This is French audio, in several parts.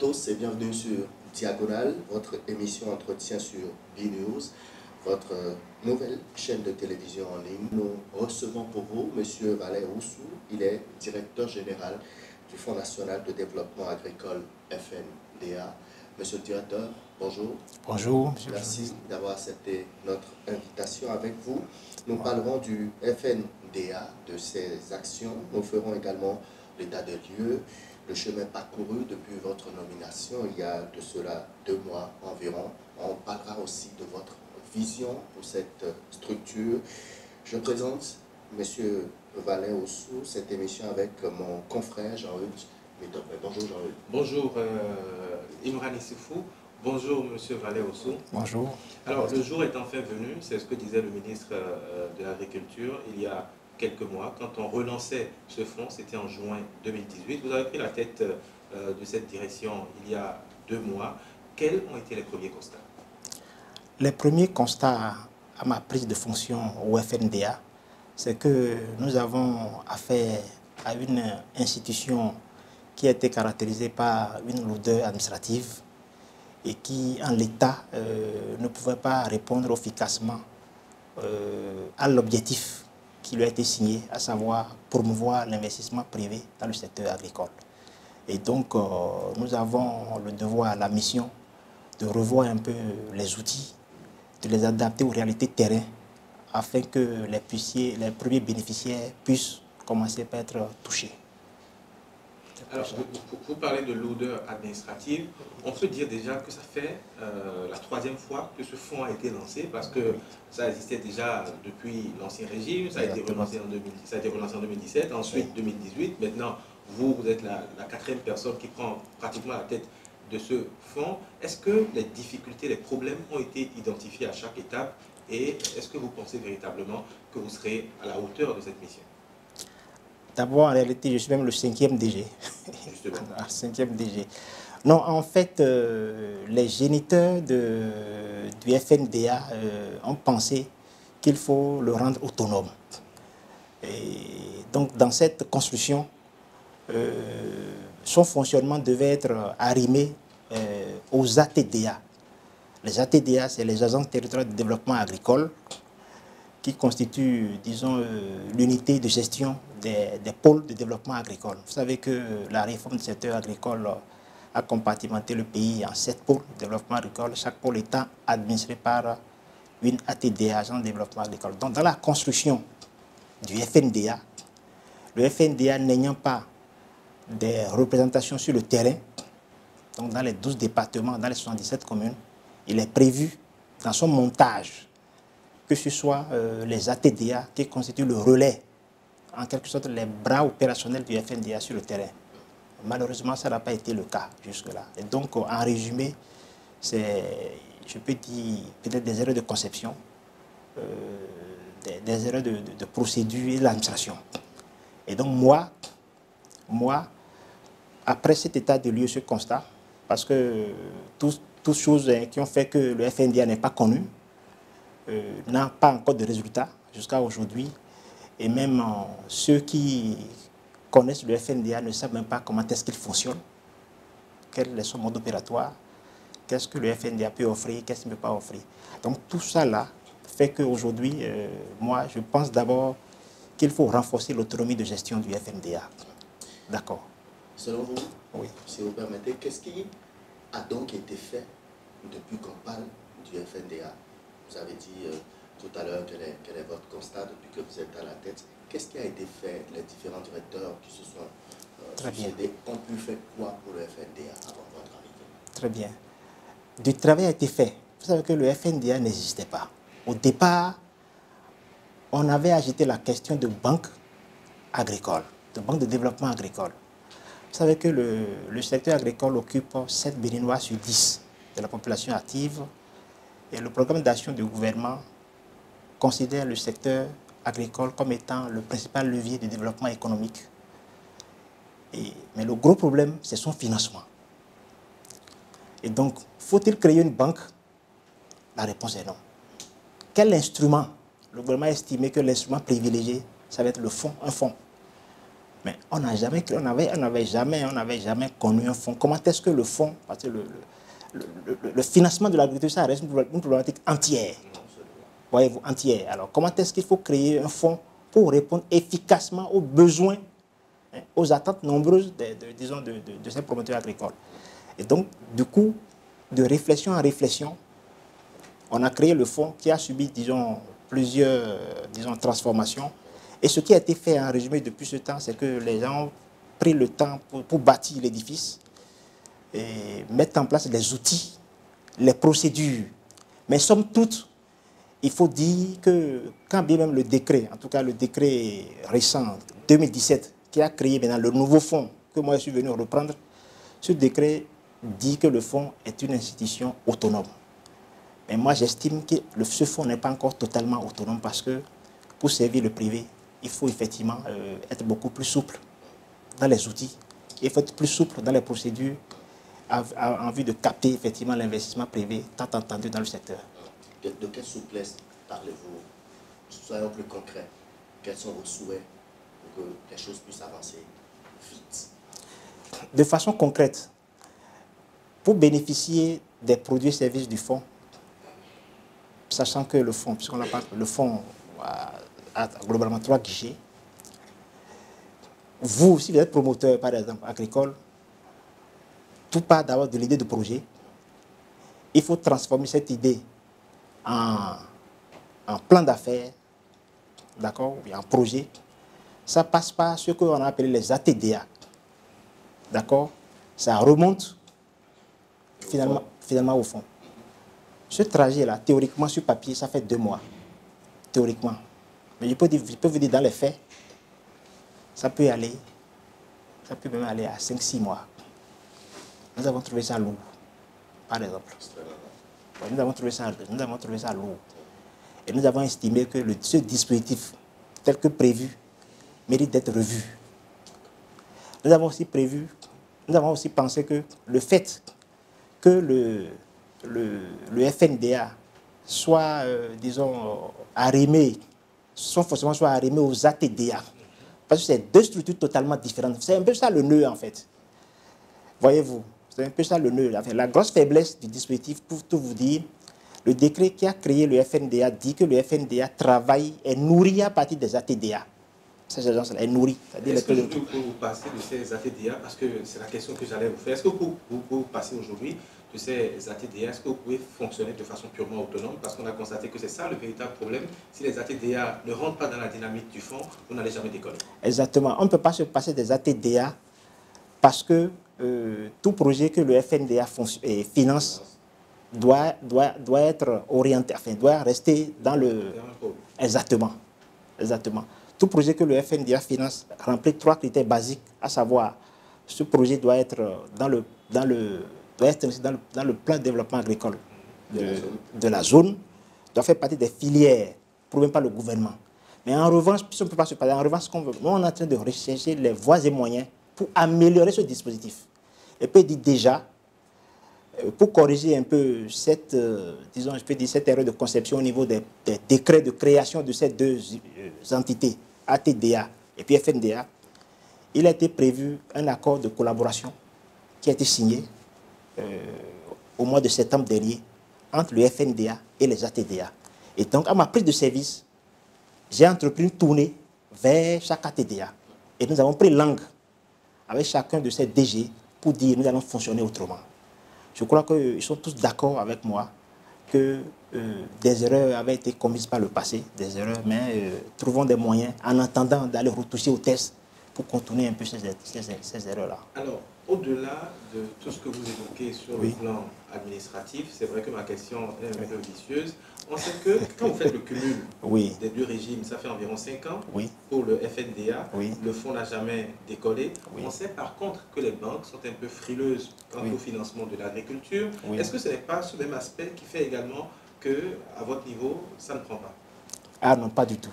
tous et bienvenue sur Diagonale, votre émission entretien sur B-News, votre nouvelle chaîne de télévision en ligne. Nous recevons pour vous M. Valais Oussou. Il est directeur général du Fonds national de développement agricole FNDA. Monsieur le directeur, bonjour. Bonjour, monsieur. Merci d'avoir accepté notre invitation avec vous. Nous parlerons du FNDA, de ses actions. Nous ferons également l'état de lieu, le chemin parcouru depuis votre nomination il y a de cela 2 mois environ. On parlera aussi de votre vision pour cette structure. Je présente M. Valais Oussou, cette émission avec mon confrère Jean-Hugues Métopé. Bonjour Jean-Hugues. Bonjour Imran Issoufou. Bonjour M. Valais Oussou. Bonjour. Alors le jour est enfin venu, c'est ce que disait le ministre de l'Agriculture il y a quelques mois, quand on relançait ce fonds, c'était en juin 2018. Vous avez pris la tête de cette direction il y a 2 mois. Quels ont été les premiers constats? Les premiers constats à ma prise de fonction au FNDA, c'est que nous avons affaire à une institution qui a été caractérisée par une lourdeur administrative et qui, en l'état, ne pouvait pas répondre efficacement à l'objectif qui lui a été signé, à savoir promouvoir l'investissement privé dans le secteur agricole. Et donc, nous avons le devoir, la mission de revoir un peu les outils, de les adapter aux réalités de terrain, afin que les premiers bénéficiaires puissent commencer par être touchés. Alors, vous parlez de lourdeur administrative. On peut dire déjà que ça fait la 3e fois que ce fonds a été lancé, parce que ça existait déjà depuis l'ancien régime, ça a été relancé en 2017, ensuite 2018. Maintenant, vous êtes la 4e personne qui prend pratiquement la tête de ce fonds. Est-ce que les difficultés, les problèmes ont été identifiés à chaque étape, et est-ce que vous pensez véritablement que vous serez à la hauteur de cette mission? D'abord, en réalité, je suis même le 5e DG. Justement. 5e DG. Non, en fait, les géniteurs du FNDA ont pensé qu'il faut le rendre autonome. Et donc, dans cette construction, son fonctionnement devait être arrimé aux ATDA. Les ATDA, c'est les agences territoriales de développement agricole, qui constituent, disons, l'unité de gestion des pôles de développement agricole. Vous savez que la réforme du secteur agricole a compartimenté le pays en 7 pôles de développement agricole, chaque pôle étant administré par une ATDA, agence de développement agricole. Donc, dans la construction du FNDA, le FNDA n'ayant pas des représentations sur le terrain, donc dans les 12 départements, dans les 77 communes, il est prévu dans son montage que ce soit les ATDA qui constituent le relais, en quelque sorte les bras opérationnels du FNDA sur le terrain. Malheureusement, ça n'a pas été le cas jusque-là. Et donc, en résumé, c'est, je peux dire, peut-être des erreurs de conception, des erreurs de procédure et de l'administration. Et donc, moi, après cet état de lieu, ce constat, parce que toutes choses qui ont fait que le FNDA n'est pas connu, n'a pas encore de résultats jusqu'à aujourd'hui. Et même ceux qui connaissent le FNDA ne savent même pas comment est-ce qu'il fonctionne, quel est son mode opératoire, qu'est-ce que le FNDA peut offrir, qu'est-ce qu'il ne peut pas offrir. Donc tout ça là fait qu'aujourd'hui, moi, je pense d'abord qu'il faut renforcer l'autonomie de gestion du FNDA. D'accord. Selon vous, oui, si vous permettez, qu'est-ce qui a donc été fait depuis qu'on parle du FNDA? Vous avez dit tout à l'heure quel est votre constat depuis que vous êtes à la tête. Qu'est-ce qui a été fait? Les différents directeurs qui se sont succédés ont pu faire quoi pour le FNDA avant votre arrivée? Très bien. Du travail a été fait. Vous savez que le FNDA n'existait pas. Au départ, on avait agité la question de banque agricole, de banque de développement agricole. Vous savez que le secteur agricole occupe 7 Béninois sur 10 de la population active. Et le programme d'action du gouvernement considère le secteur agricole comme étant le principal levier de développement économique. Mais le gros problème, c'est son financement. Et donc, faut-il créer une banque? La réponse est non. Quel instrument? Le gouvernement a estimé que l'instrument privilégié, ça va être le fonds, un fonds. Mais on n'avait jamais connu un fonds. Comment est-ce que le fonds, parce que le financement de l'agriculture, ça reste une problématique entière. Voyez-vous, entière. Alors, comment est-ce qu'il faut créer un fonds pour répondre efficacement aux besoins, hein, aux attentes nombreuses de ces promoteurs agricoles. Et donc, du coup, de réflexion en réflexion, on a créé le fonds qui a subi, disons, plusieurs transformations. Et ce qui a été fait en résumé depuis ce temps, c'est que les gens ont pris le temps pour bâtir l'édifice et mettre en place les outils, les procédures. Mais somme toute, il faut dire que quand bien même le décret, en tout cas le décret récent, 2017, qui a créé maintenant le nouveau fonds que moi je suis venu reprendre, ce décret dit que le fonds est une institution autonome. Mais moi j'estime que ce fonds n'est pas encore totalement autonome parce que pour servir le privé, il faut effectivement être beaucoup plus souple dans les outils. Il faut être plus souple dans les procédures en vue de capter effectivement l'investissement privé tant entendu dans le secteur. De quelle souplesse parlez-vous? Soyons plus concrets. Quels sont vos souhaits pour que les choses puissent avancer vite? De façon concrète, pour bénéficier des produits et services du fonds, sachant que le fonds, puisqu'on parle, le fonds a globalement 3 guichets, vous, si vous êtes promoteur, par exemple, agricole, tout part d'abord de l'idée de projet. Il faut transformer cette idée en plan d'affaires, d'accord, ou en projet. Ça passe par ce qu'on a appelé les ATDA, d'accord. Ça remonte finalement au fond. Ce trajet-là, théoriquement sur papier, ça fait 2 mois, théoriquement. Mais je peux vous dire dans les faits, ça peut même aller à 5-6 mois. Nous avons trouvé ça lourd, par exemple. Nous avons trouvé ça lourd. Et nous avons estimé que ce dispositif, tel que prévu, mérite d'être revu. Nous avons aussi pensé que le fait que le FNDA soit, disons, arrimé, soit arrimé aux ATDA, parce que c'est 2 structures totalement différentes. C'est un peu ça le nœud, en fait. Voyez-vous, c'est un peu ça le nœud. La grosse faiblesse du dispositif, pour tout vous dire, le décret qui a créé le FNDA dit que le FNDA travaille et nourrit à partir des ATDA. Ces agences-là, elles nourrissent. Est-ce que vous pouvez vous passer de ces ATDA, parce que c'est la question que j'allais vous faire, est-ce que vous pouvez vous passer aujourd'hui de ces ATDA, est-ce que vous pouvez fonctionner de façon purement autonome? Parce qu'on a constaté que c'est ça le véritable problème. Si les ATDA ne rentrent pas dans la dynamique du fonds, vous n'allez jamais décoller. Exactement. On ne peut pas se passer des ATDA parce que tout projet que le FNDA finance doit être orienté, enfin, doit rester dans le... Exactement. Tout projet que le FNDA finance remplit 3 critères basiques, à savoir, ce projet doit être dans le plan de développement agricole de la zone, doit faire partie des filières, prouvées par le gouvernement. Mais en revanche, on ne peut pas se passer. En revanche, nous, on est en train de rechercher les voies et moyens pour améliorer ce dispositif. Et puis, dit déjà, pour corriger un peu cette, disons, je peux dire cette erreur de conception au niveau des décrets de création de ces 2 entités, ATDA et puis FNDA, il a été prévu un accord de collaboration qui a été signé au mois de septembre dernier entre le FNDA et les ATDA. Et donc, à ma prise de service, j'ai entrepris une tournée vers chaque ATDA. Et nous avons pris langue avec chacun de ces DG pour dire nous allons fonctionner autrement. Je crois qu'ils sont tous d'accord avec moi que des erreurs avaient été commises par le passé, mais trouvons des moyens en attendant d'aller retoucher au test pour contourner un peu ces erreurs-là. Alors, au-delà de tout ce que vous évoquez sur le plan administratif, c'est vrai que ma question est un peu vicieuse. On sait que quand vous faites le cumul des 2 régimes, ça fait environ 5 ans pour le FNDA, le fonds n'a jamais décollé. On sait par contre que les banques sont un peu frileuses quant au financement de l'agriculture. Est-ce que ce n'est pas ce même aspect qui fait également qu'à votre niveau, ça ne prend pas? Ah non, pas du tout.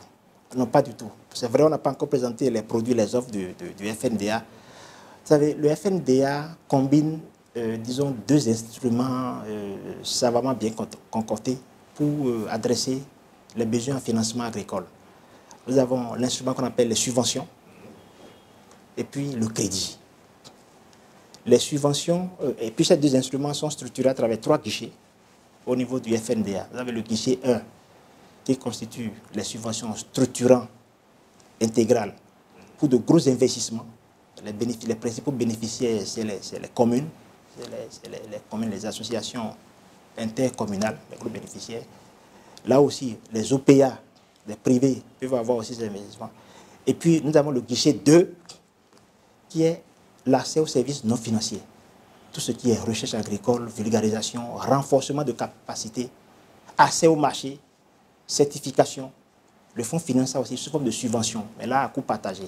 Non, pas du tout. C'est vrai, on n'a pas encore présenté les produits, les offres du FNDA. Vous savez, le FNDA combine, disons, 2 instruments savamment bien concordés pour adresser les besoins en financement agricole. Nous avons l'instrument qu'on appelle les subventions, et puis le crédit. Les subventions, et puis ces deux instruments sont structurés à travers 3 guichets au niveau du FNDA. Vous avez le guichet 1 qui constitue les subventions structurantes intégrales pour de gros investissements. Les principaux bénéficiaires, c'est les communes, les communes, les associations intercommunales, les gros bénéficiaires. Là aussi, les OPA, les privés peuvent avoir aussi ces investissements. Et puis, nous avons le guichet 2 qui est l'accès aux services non financiers. Tout ce qui est recherche agricole, vulgarisation, renforcement de capacité, accès au marché, certification. Le fonds finance ça aussi sous forme de subvention, mais là à coût partagé.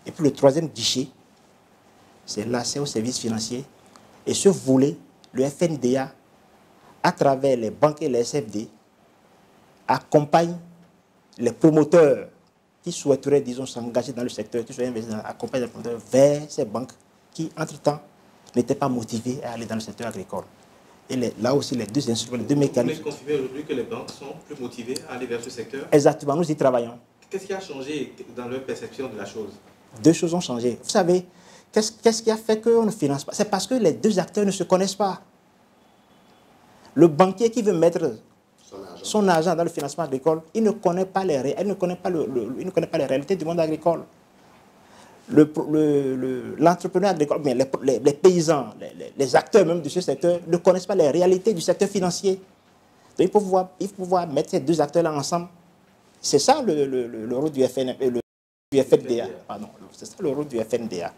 Et puis le 3e guichet, c'est l'accès aux services financiers. Et ce volet, le FNDA, à travers les banques et les SFD, accompagne les promoteurs qui souhaiteraient, disons, s'engager dans le secteur, qui souhaiteraient investir, accompagne les promoteurs vers ces banques qui, entre-temps, n'étaient pas motivés à aller dans le secteur agricole. Et là aussi, les deux instruments, les deux mécanismes. Vous confirmez aujourd'hui que les banques sont plus motivées à aller vers ce secteur? Exactement, nous y travaillons. Qu'est-ce qui a changé dans leur perception de la chose? 2 choses ont changé. Vous savez, qu'est-ce qui a fait qu'on ne finance pas? C'est parce que les 2 acteurs ne se connaissent pas. Le banquier qui veut mettre son argent dans le financement agricole, il ne connaît pas les réalités du monde agricole. L'entrepreneur agricole, les paysans, les acteurs même de ce secteur ne connaissent pas les réalités du secteur financier. Donc il faut pouvoir mettre ces 2 acteurs-là ensemble. C'est ça le rôle du FNDA. Pardon, c'est ça le rôle du FNDA.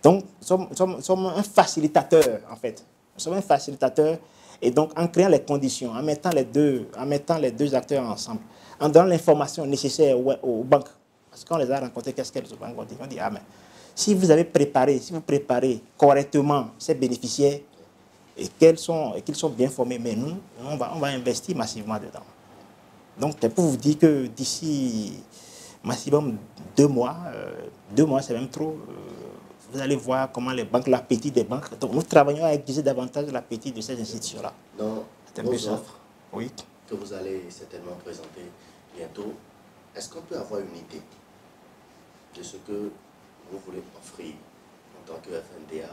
Donc nous sommes un facilitateur, en fait. Nous sommes un facilitateur. Et donc, en créant les conditions, en mettant les deux acteurs ensemble, en donnant l'information nécessaire aux banques, parce qu'on les a rencontrés, qu'est-ce qu'elles ont dit? On dit, ah mais, si vous préparez correctement ces bénéficiaires, et qu'ils sont bien formés, mais nous, on va investir massivement dedans. Donc, c'est pour vous dire que d'ici maximum 2 mois, 2 mois c'est même trop, vous allez voir comment les banques, l'appétit des banques. Donc, nous travaillons à aiguiser davantage l'appétit de ces institutions-là. Dans vos offres oui, que vous allez certainement présenter bientôt, est-ce qu'on peut avoir une idée de ce que vous voulez offrir en tant que FNDA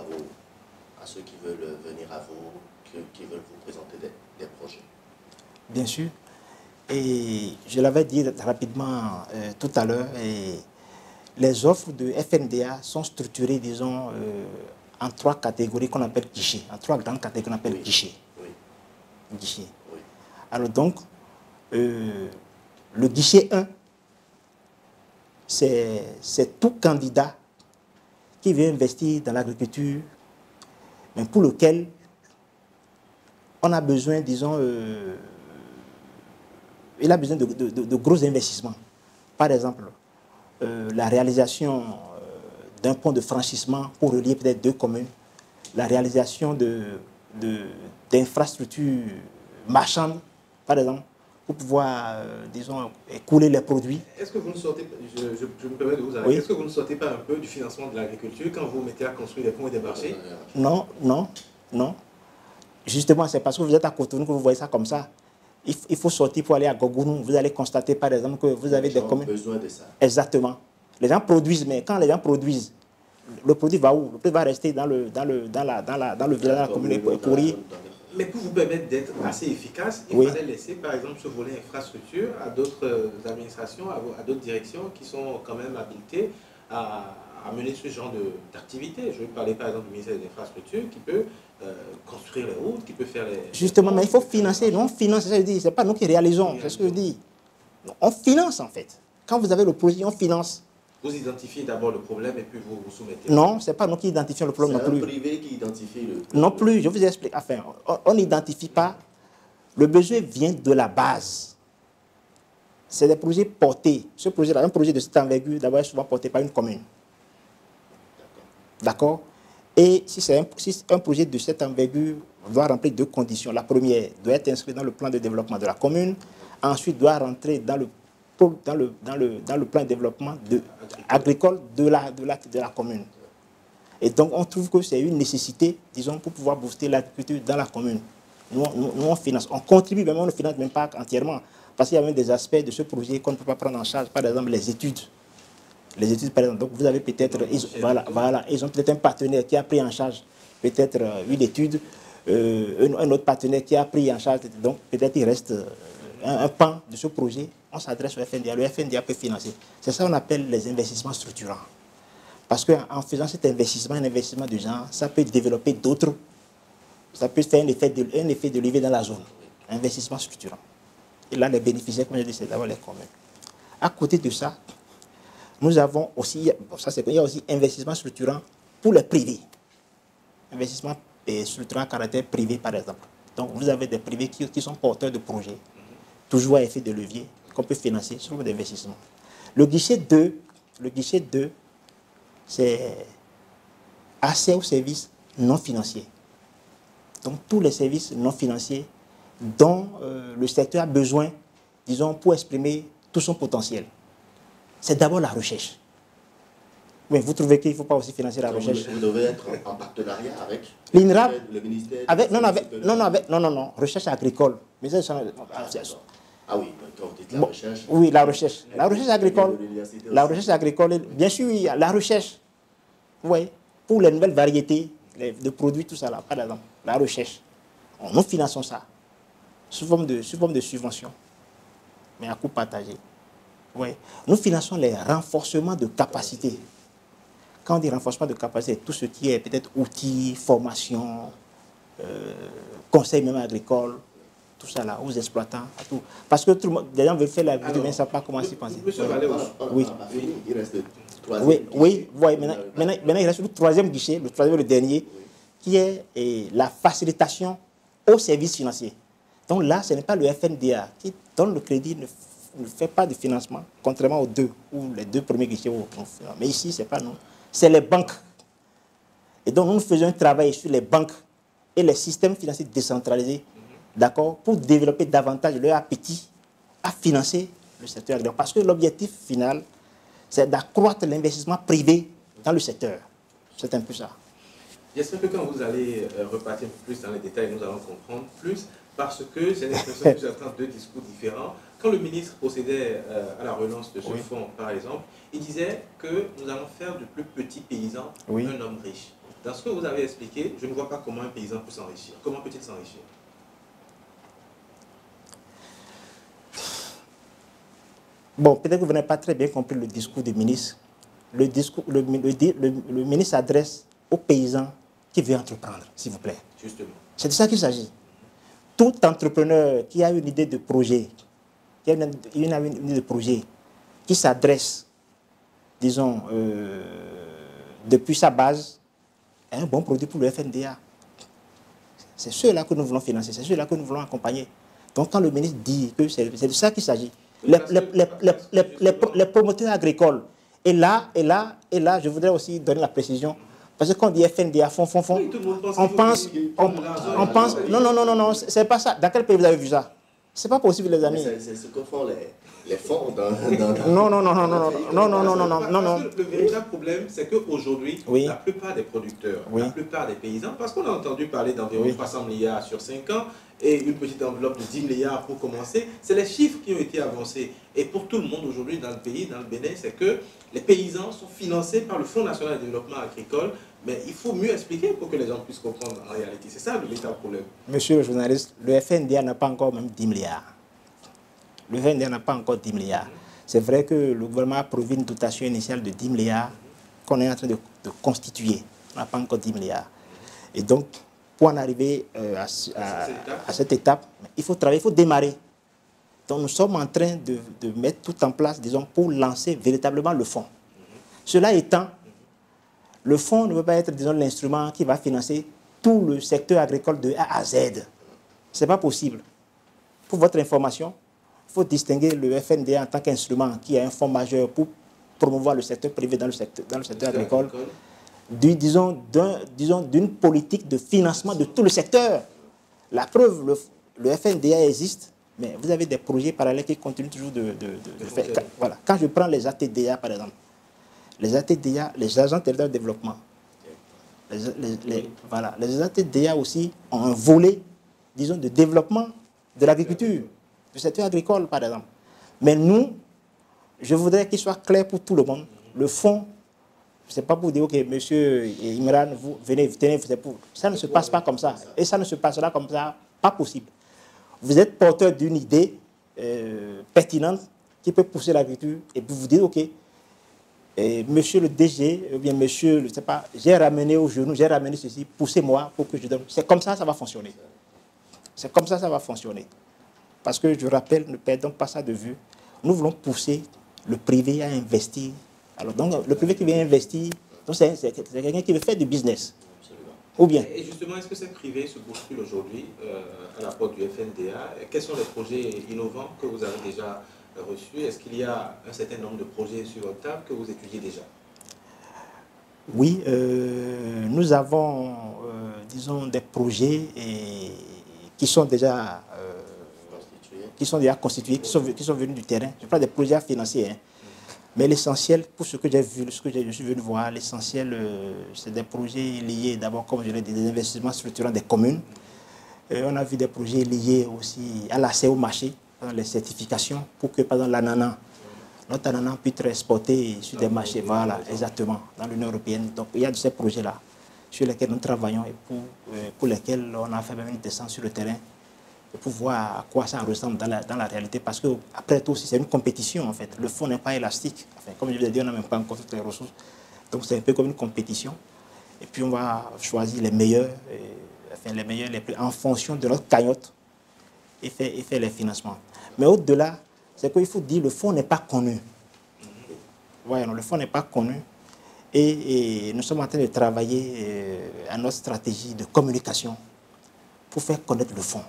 à ceux qui veulent venir à vous, qui veulent vous présenter des projets? Bien sûr. Et je l'avais dit rapidement tout à l'heure, les offres de FNDA sont structurées, disons, en 3 catégories qu'on appelle guichets, en 3 grandes catégories qu'on appelle guichets. Oui. Guichets. Oui. Alors donc, le guichet 1, c'est tout candidat qui veut investir dans l'agriculture, mais pour lequel on a besoin, disons, il a besoin de gros investissements. Par exemple, la réalisation d'un pont de franchissement pour relier peut-être 2 communes, la réalisation d'infrastructures marchandes, par exemple, pour pouvoir, disons, écouler les produits. Est-ce que vous ne sortez, je me permets de vous arrêter, oui. Est-ce que vous ne sortez pas un peu du financement de l'agriculture quand vous mettez à construire des ponts et des marchés? Non, non, non. Justement, c'est parce que vous êtes à Cotonou que vous voyez ça comme ça. Il faut sortir pour aller à Gogounou. Vous allez constater, par exemple, que vous avez des communes. Besoin de ça. Exactement. Les gens produisent, mais quand les gens produisent, le produit va où? Le produit va rester dans le village, dans la commune pour courir. Mais pour vous permettre d'être assez efficace, il fallait laisser, par exemple, ce volet infrastructure à d'autres administrations, à d'autres directions qui sont quand même habilitées à mener ce genre d'activité. Je vais parler, par exemple, du ministère des Infrastructures qui peut construire les routes, qui peut faire les... Justement, mais il faut financer. Nous, on finance, c'est ça que je dis. Ce n'est pas nous qui réalisons, c'est ce que je dis. On finance, en fait. Quand vous avez le projet, on finance. Vous identifiez d'abord le problème et puis vous vous soumettez. Non, ce n'est pas nous qui identifions le problème non plus. C'est un privé qui identifie le problème. Non plus, je vous explique. Enfin, on n'identifie pas. Le besoin vient de la base. C'est des projets portés. Ce projet-là, un projet de cette envergure, d'abord, est souvent porté par une commune. D'accord? Et si c'est un projet de cette envergure, on doit remplir 2 conditions. La première doit être inscrite dans le plan de développement de la commune. Ensuite, doit rentrer dans le plan de développement agricole de la commune. Et donc, on trouve que c'est une nécessité, disons, pour pouvoir booster l'agriculture dans la commune. Nous, on finance. On contribue, mais on ne finance même pas entièrement. Parce qu'il y a même des aspects de ce projet qu'on ne peut pas prendre en charge. Par exemple, les études. Les études, par exemple, donc vous avez peut-être, ils ont peut-être un partenaire qui a pris en charge peut-être une étude, un autre partenaire qui a pris en charge, donc peut-être il reste un pan de ce projet, on s'adresse au FNDA, le FNDA peut financer. C'est ça qu'on appelle les investissements structurants. Parce qu'en faisant cet investissement, un investissement de genre, ça peut développer d'autres, ça peut faire un effet de levier dans la zone, un investissement structurant. Et là, les bénéficiaires, comme je dis, c'est d'abord les communs. À côté de ça, nous avons aussi, il y a aussi investissement structurant pour les privés. Investissement structurant à caractère privé, par exemple. Donc, vous avez des privés qui sont porteurs de projets, toujours à effet de levier, qu'on peut financer sur l'investissement. Le guichet 2, c'est accès aux services non financiers. Donc, tous les services non financiers dont le secteur a besoin, disons, pour exprimer tout son potentiel. C'est d'abord la recherche. Mais vous trouvez qu'il ne faut pas aussi financer la recherche? Vous devez être en partenariat avec l'INRAP, le ministère... non, recherche agricole. Ah oui, quand vous dites la recherche... Oui, la recherche. La recherche agricole, bien sûr, il y a la recherche. Oui, pour les nouvelles variétés de produits, tout ça là, par exemple, la recherche. Nous finançons ça sous forme de subvention, mais à coût partagé. Oui. Nous finançons les renforcements de capacité. Quand on dit renforcement de capacité, tout ce qui est peut-être outils, formation, conseil même agricole, tout ça là, aux exploitants, à tout. Parce que tout le monde, les gens veulent faire l'agriculture, mais ils ne savent pas comment s'y penser. Monsieur Valéo, il reste le troisième guichet. Maintenant, il reste le troisième guichet, le dernier, qui est la facilitation aux services financiers. Donc là, ce n'est pas le FNDA qui donne le crédit, ne fait pas de financement, contrairement aux deux, ou les deux premiers guichets. Mais ici, ce n'est pas nous, c'est les banques. Et donc, nous faisons un travail sur les banques et les systèmes financiers décentralisés, d'accord, pour développer davantage leur appétit à financer le secteur agricole. Parce que l'objectif final, c'est d'accroître l'investissement privé dans le secteur. C'est un peu ça. J'espère que quand vous allez repartir plus dans les détails, nous allons comprendre plus, parce que j'ai l'impression que j'entends deux discours différents. Quand le ministre procédait à la relance de ce fonds, par exemple, il disait que nous allons faire du plus petit paysan un homme riche. Dans ce que vous avez expliqué, je ne vois pas comment un paysan peut s'enrichir. Comment peut-il s'enrichir? Bon, peut-être que vous n'avez pas très bien compris le discours du ministre. Le ministre s'adresse aux paysans qui veulent entreprendre, s'il vous plaît. Justement. C'est de ça qu'il s'agit. Tout entrepreneur qui a une idée de projet, qui s'adresse, disons, depuis sa base, à un bon produit pour le FNDA. C'est ceux-là que nous voulons financer, c'est ceux-là que nous voulons accompagner. Donc quand le ministre dit que c'est de ça qu'il s'agit, les promoteurs agricoles, et là, je voudrais aussi donner la précision. Parce que quand on dit FNDA, fonds, on pense, non, c'est pas ça. Dans quel pays vous avez vu ça? C'est pas possible, les amis. C'est ce que font les fonds dans... Non. Parce que le véritable problème, c'est qu'aujourd'hui, la plupart des producteurs, la plupart des paysans, parce qu'on a entendu parler d'environ 300 milliards sur 5 ans, et une petite enveloppe de 10 milliards pour commencer, c'est les chiffres qui ont été avancés. Et pour tout le monde aujourd'hui dans le pays, dans le Bénin, c'est que les paysans sont financés par le Fonds national de développement agricole, mais il faut mieux expliquer pour que les gens puissent comprendre en réalité. C'est ça le véritable problème. Monsieur le journaliste, le FNDA n'a pas encore même 10 milliards. Le FNDA n'a pas encore 10 milliards. C'est vrai que le gouvernement a prévu une dotation initiale de 10 milliards qu'on est en train de constituer. On n'a pas encore 10 milliards. Et donc, pour en arriver à cette étape, il faut travailler, il faut démarrer. Donc nous sommes en train de mettre tout en place, disons, pour lancer véritablement le fonds. Cela étant, le fonds ne peut pas être, disons, l'instrument qui va financer tout le secteur agricole de A à Z. Ce n'est pas possible. Pour votre information, il faut distinguer le FNDA en tant qu'instrument qui est un fonds majeur pour promouvoir le secteur privé dans le secteur agricole. D'une politique de financement de tout le secteur. La preuve, le FNDA existe, mais vous avez des projets parallèles qui continuent toujours de faire. Voilà. Quand je prends les ATDA, par exemple, les ATDA, les agents territoriaux de développement, les ATDA aussi ont un volet, disons, de développement de l'agriculture, du secteur agricole, par exemple. Mais nous, je voudrais qu'il soit clair pour tout le monde Le fonds, c'est pas pour dire, ok, monsieur Imran, vous venez, c'est pour... Ça ne se passe pas comme ça. Et ça ne se passera comme ça, pas possible. Vous êtes porteur d'une idée pertinente qui peut pousser l'agriculture et puis vous dites, ok, monsieur le DG, ou bien monsieur, je sais pas, j'ai ramené au genou, j'ai ramené ceci, poussez-moi pour que je donne. C'est comme ça va fonctionner. C'est comme ça va fonctionner. Parce que je rappelle, ne perdons pas ça de vue, nous voulons pousser le privé à investir. Alors donc, le privé qui vient investir, c'est quelqu'un qui veut faire du business. Ou bien. Et justement, est-ce que ces privés se bousculent aujourd'hui à la porte du FNDA? Quels sont les projets innovants que vous avez déjà reçus? Est-ce qu'il y a un certain nombre de projets sur votre table que vous étudiez déjà? Oui, nous avons, disons, des projets qui sont déjà constitués, qui sont venus du terrain. Je parle des projets financiers. Hein. Mais l'essentiel, pour ce que j'ai vu, ce que je suis venu voir, l'essentiel, c'est des projets liés, d'abord, comme je l'ai dit, des investissements structurants des communes. On a vu des projets liés aussi à l'accès au marché, les certifications, pour que, par exemple, l'ananas, notre ananas puisse être exporté sur des marchés, voilà, exactement, dans l'Union européenne. Donc, il y a de ces projets-là sur lesquels nous travaillons et pour lesquels on a fait même une descente sur le terrain pour voir à quoi ça ressemble dans la réalité. Parce que, après tout, c'est une compétition, en fait. Le fonds n'est pas élastique. Enfin, comme je vous l'ai dit, on n'a même pas encore toutes les ressources. Donc, c'est un peu comme une compétition. Et puis, on va choisir les meilleurs, les plus, en fonction de notre cagnotte et faire les financements. Mais au-delà, c'est qu'il faut dire que le fonds n'est pas connu. Ouais, non, le fonds n'est pas connu. Et nous sommes en train de travailler à notre stratégie de communication pour faire connaître le fonds.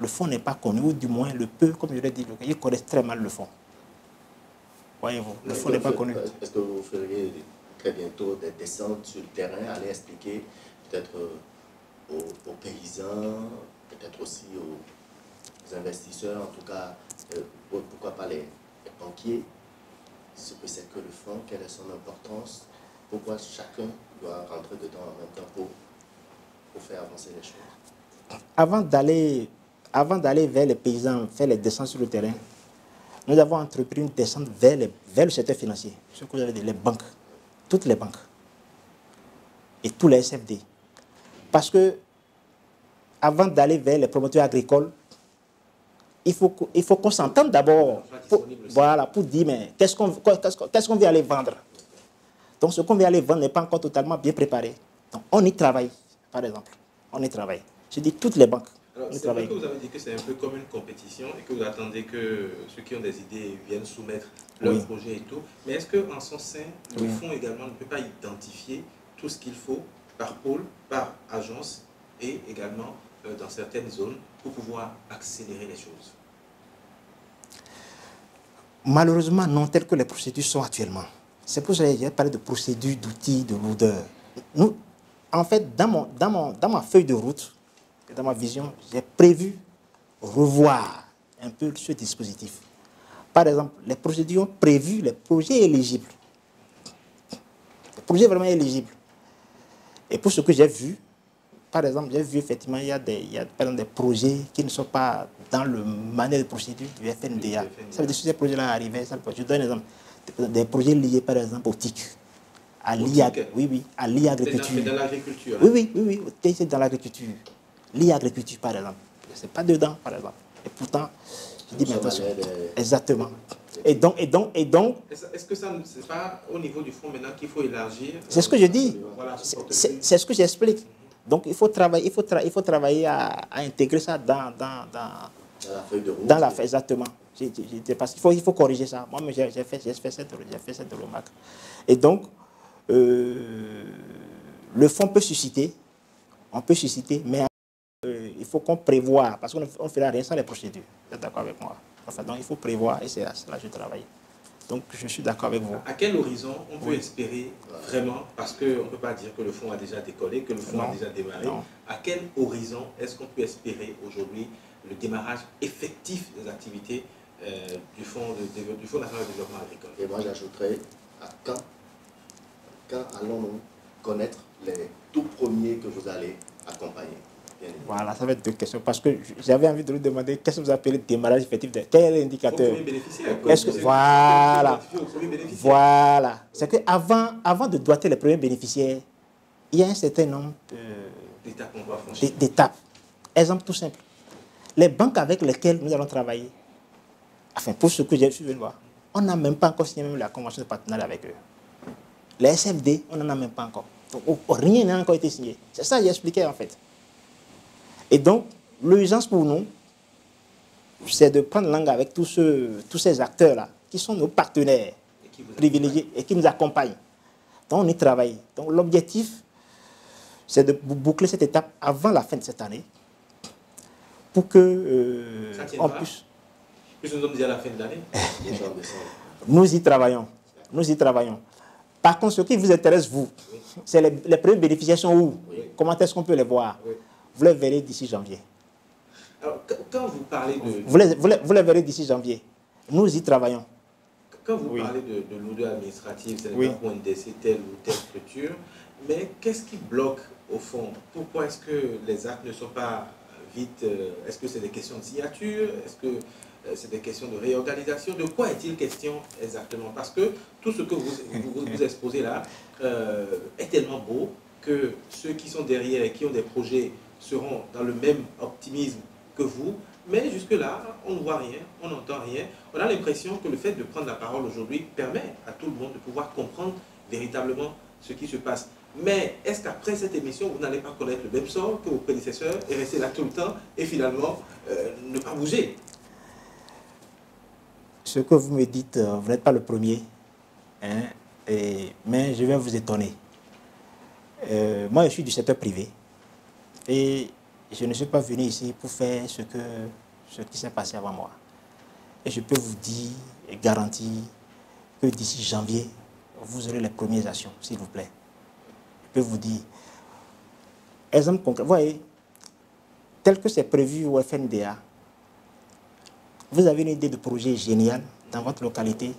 Le fonds n'est pas connu, ou du moins le peu, comme je l'ai dit, ils connaissent très mal le fonds. Voyez-vous, le fonds n'est pas connu. Est-ce que vous feriez très bientôt des descentes sur le terrain, aller expliquer peut-être aux paysans, peut-être aussi aux investisseurs, en tout cas, pourquoi pas les banquiers, ce que c'est que le fonds, quelle est son importance, pourquoi chacun doit rentrer dedans en même temps pour faire avancer les choses? Avant d'aller vers les paysans, faire les descentes sur le terrain, nous avons entrepris une descente vers le secteur financier, ce que vous avez dit, les banques, toutes les banques et tous les SFD. Parce que avant d'aller vers les promoteurs agricoles, il faut qu'on s'entende d'abord pour dire mais qu'est-ce qu'on vient aller vendre. Donc ce qu'on vient aller vendre n'est pas encore totalement bien préparé. Donc on y travaille, par exemple. On y travaille. Je dis toutes les banques. Alors, c'est vrai que vous avez dit que c'est un peu comme une compétition et que vous attendez que ceux qui ont des idées viennent soumettre leurs projets et tout. Mais est-ce qu'en son sein, le fonds également ne peut pas identifier tout ce qu'il faut par pôle, par agence et également dans certaines zones pour pouvoir accélérer les choses? Malheureusement, non, telles que les procédures sont actuellement. C'est pour ça que j'ai parlé de procédures, d'outils, de lourdeur. Nous, en fait, dans ma feuille de route, dans ma vision, j'ai prévu revoir un peu ce dispositif. Par exemple, les procédures prévues, les projets éligibles. Les projets vraiment éligibles. Et pour ce que j'ai vu, par exemple, j'ai vu effectivement, il y a par exemple, des projets qui ne sont pas dans le manuel de procédure du FNDA. Ça veut dire que ces projets-là arrivaient, je donne un exemple, des projets liés par exemple au TIC. À l'agriculture. C'est dans l'agriculture. Oui, c'est dans l'agriculture. L'agriculture, par exemple. C'est pas dedans, par exemple. Et pourtant, je dis, mais attention. Exactement. Et donc. Est-ce que ça, c'est pas au niveau du fonds maintenant qu'il faut élargir? C'est ce que je dis. C'est ce que j'explique. Donc, il faut travailler à intégrer ça dans la feuille de route. Dans la feuille, exactement. Parce qu'il faut corriger ça. Moi, j'ai fait cette remarque. Et donc, le fonds peut susciter, mais il faut qu'on prévoie, parce qu'on ne fera rien sans les procédures. Vous êtes d'accord avec moi? Enfin, donc, il faut prévoir, et c'est là que je travaille. Donc, je suis d'accord avec vous. À quel horizon on peut espérer vraiment, parce qu'on ne peut pas dire que le fonds a déjà décollé, que le fonds a déjà démarré, à quel horizon est-ce qu'on peut espérer aujourd'hui le démarrage effectif des activités du Fonds national de développement agricole? Et moi, j'ajouterais à quand allons-nous connaître les tout premiers que vous allez accompagner? Voilà, ça va être deux questions. Parce que j'avais envie de lui demander qu'est-ce que vous appelez démarrage effectif. Quel est l'indicateur? Est-ce que voilà, voilà. C'est que avant de doter les premiers bénéficiaires, il y a un certain nombre d'étapes. Exemple tout simple. Les banques avec lesquelles nous allons travailler, enfin pour ce que j'ai su voir, on n'a même pas encore signé même la convention de partenariat avec eux. Les SFD, on n'en a même pas encore. Donc, rien n'a encore été signé. C'est ça que j'ai expliqué en fait. Et donc, l'urgence pour nous, c'est de prendre langue avec tous ces acteurs-là, qui sont nos partenaires privilégiés et qui nous accompagnent. Donc, on y travaille. Donc, l'objectif, c'est de boucler cette étape avant la fin de cette année, pour que on puisse... Nous sommes déjà à la fin de l'année. Nous y travaillons. Nous y travaillons. Par contre, ce qui vous intéresse, vous, c'est les premiers bénéficiaires sont où? Comment est-ce qu'on peut les voir? Vous les verrez d'ici janvier. Alors, quand vous parlez de... Vous les verrez d'ici janvier. Nous y travaillons. Quand vous parlez de lourdeur administrative, c'est pas pour indexer telle ou telle structure, mais qu'est-ce qui bloque au fond? Pourquoi est-ce que les actes ne sont pas vite... Est-ce que c'est des questions de signature? Est-ce que c'est des questions de réorganisation? De quoi est-il question exactement? Parce que tout ce que vous exposez là est tellement beau que ceux qui sont derrière et qui ont des projets seront dans le même optimisme que vous, mais jusque-là, on ne voit rien, on n'entend rien. On a l'impression que le fait de prendre la parole aujourd'hui permet à tout le monde de pouvoir comprendre véritablement ce qui se passe. Mais est-ce qu'après cette émission, vous n'allez pas connaître le même sort que vos prédécesseurs et rester là tout le temps et finalement ne pas bouger? Ce que vous me dites, vous n'êtes pas le premier, hein, mais je vais vous étonner. Moi, je suis du secteur privé et je ne suis pas venu ici pour faire ce qui s'est passé avant moi. Et je peux vous dire et garantir que d'ici janvier, vous aurez les premières actions, s'il vous plaît. Je peux vous dire, exemple concret, vous voyez, tel que c'est prévu au FNDA, vous avez une idée de projet génial dans votre localité,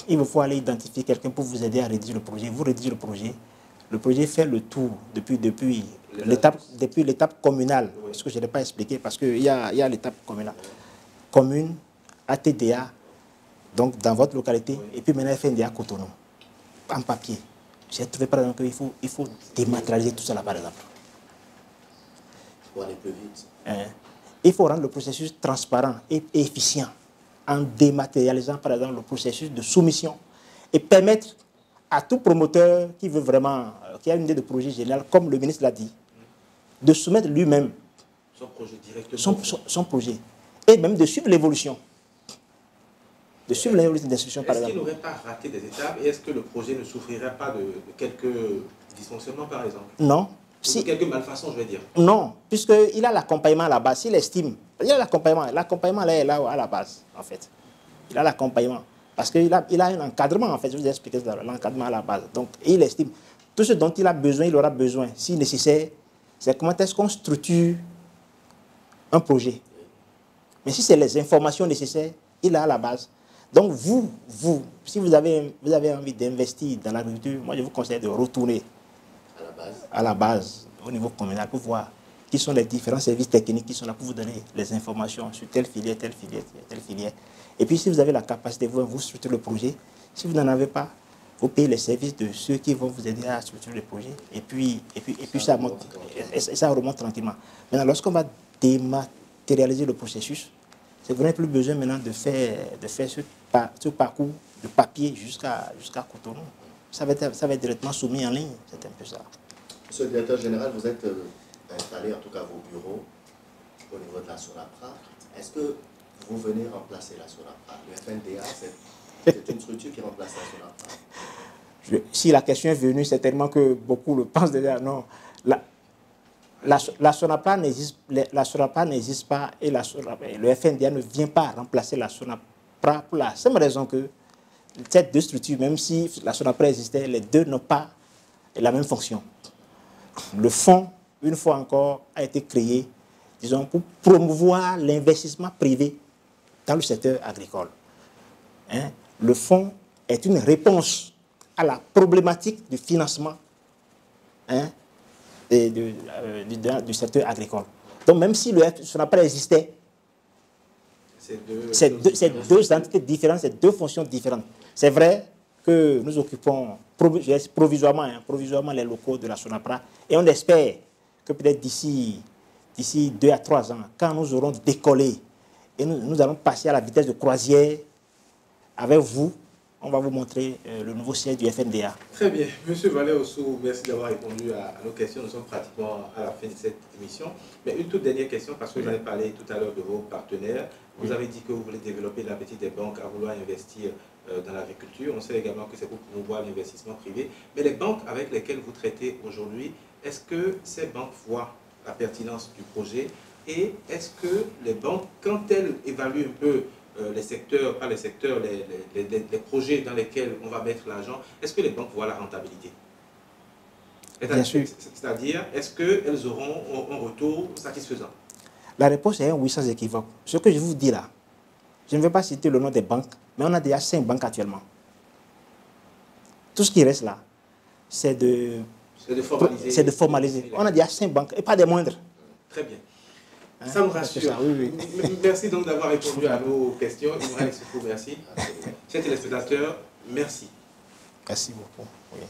il vous faut aller identifier quelqu'un pour vous aider à rédiger le projet. Vous rédigez le projet fait le tour depuis l'étape communale, ce que je n'ai pas expliqué parce qu'il y a l'étape communale. Commune, ATDA, donc dans votre localité, et puis maintenant FNDA Cotonou, en papier. J'ai trouvé par exemple qu'il faut dématérialiser tout ça là par exemple. Pour aller plus vite. Il faut rendre le processus transparent et efficient en dématérialisant par exemple le processus de soumission et permettre à tout promoteur qui veut vraiment, qui a une idée de projet général, comme le ministre l'a dit, de soumettre lui-même son projet directement. Son projet et même de suivre l'évolution. De suivre l'évolution des institutions par exemple. Est-ce qu'il n'aurait pas raté des étapes et est-ce que le projet ne souffrirait pas de quelques dysfonctionnements par exemple? Non. Si, quelques malfaçons, je vais dire. Non, puisqu'il a l'accompagnement à la base, s'il estime. Il a l'accompagnement. L'accompagnement là est là à la base, en fait. Il a l'accompagnement. Parce qu'il a un encadrement, en fait. Je vous ai expliqué ça, l'encadrement à la base. Donc, il estime. Tout ce dont il a besoin, il aura besoin. Si nécessaire, c'est comment est-ce qu'on structure un projet. Mais si c'est les informations nécessaires, il a à la base. Donc, si vous avez envie d'investir dans l'agriculture, moi, je vous conseille de retourner à la base, au niveau communal, pour voir qui sont les différents services techniques qui sont là pour vous donner les informations sur telle filière, telle filière, telle filière. Et puis, si vous avez la capacité, vous structurez le projet. Si vous n'en avez pas, vous payez les services de ceux qui vont vous aider à structurer le projet. Et puis ça monte, et ça remonte tranquillement. Maintenant, lorsqu'on va dématérialiser le processus, vous n'avez plus besoin maintenant de faire ce parcours de papier jusqu'à Cotonou. Ça va être directement soumis en ligne. C'est un peu ça. Monsieur le directeur général, vous êtes installé, en tout cas vos bureaux, au niveau de la SONAPRA. Est-ce que vous venez remplacer la SONAPRA? Le FNDA, c'est une structure qui remplace la SONAPRA. Si la question est venue, c'est tellement que beaucoup le pensent déjà. Non. La SONAPRA n'existe pas et le FNDA ne vient pas remplacer la SONAPRA pour la simple raison que ces deux structures, même si la SONAPRA existait, les deux n'ont pas la même fonction. Le fonds, une fois encore, a été créé, disons, pour promouvoir l'investissement privé dans le secteur agricole. Le fonds est une réponse à la problématique du financement et du secteur agricole. Donc même si le SONAPRA existait, c'est deux entités différentes, c'est deux fonctions différentes. C'est vrai que nous occupons provisoirement les locaux de la SONAPRA et on espère que peut-être d'ici 2 à 3 ans, quand nous aurons décollé et nous allons passer à la vitesse de croisière avec vous, on va vous montrer le nouveau siège du FNDA. Très bien. Monsieur Vallet-Ossou, merci d'avoir répondu à nos questions. Nous sommes pratiquement à la fin de cette émission. Mais une toute dernière question, parce que j'en ai parlé tout à l'heure de vos partenaires. Vous avez dit que vous voulez développer l'appétit des banques à vouloir investir dans l'agriculture. On sait également que c'est pour promouvoir l'investissement privé. Mais les banques avec lesquelles vous traitez aujourd'hui, est-ce que ces banques voient la pertinence du projet? Et est-ce que les banques, quand elles évaluent un peu les secteurs, pas les secteurs, les projets dans lesquels on va mettre l'argent, est-ce que les banques voient la rentabilité? Bien sûr. C'est-à-dire, est-ce qu'elles auront un retour satisfaisant? La réponse est un oui sans équivoque. Ce que je vous dis là, je ne vais pas citer le nom des banques, mais on a déjà 5 banques actuellement. Tout ce qui reste là, c'est de formaliser. On a déjà 5 banques, et pas des moindres. Très bien. Ça me rassure. Oui. Merci donc d'avoir répondu à nos questions. Merci. Chers téléspectateurs, merci. Merci beaucoup. Oui.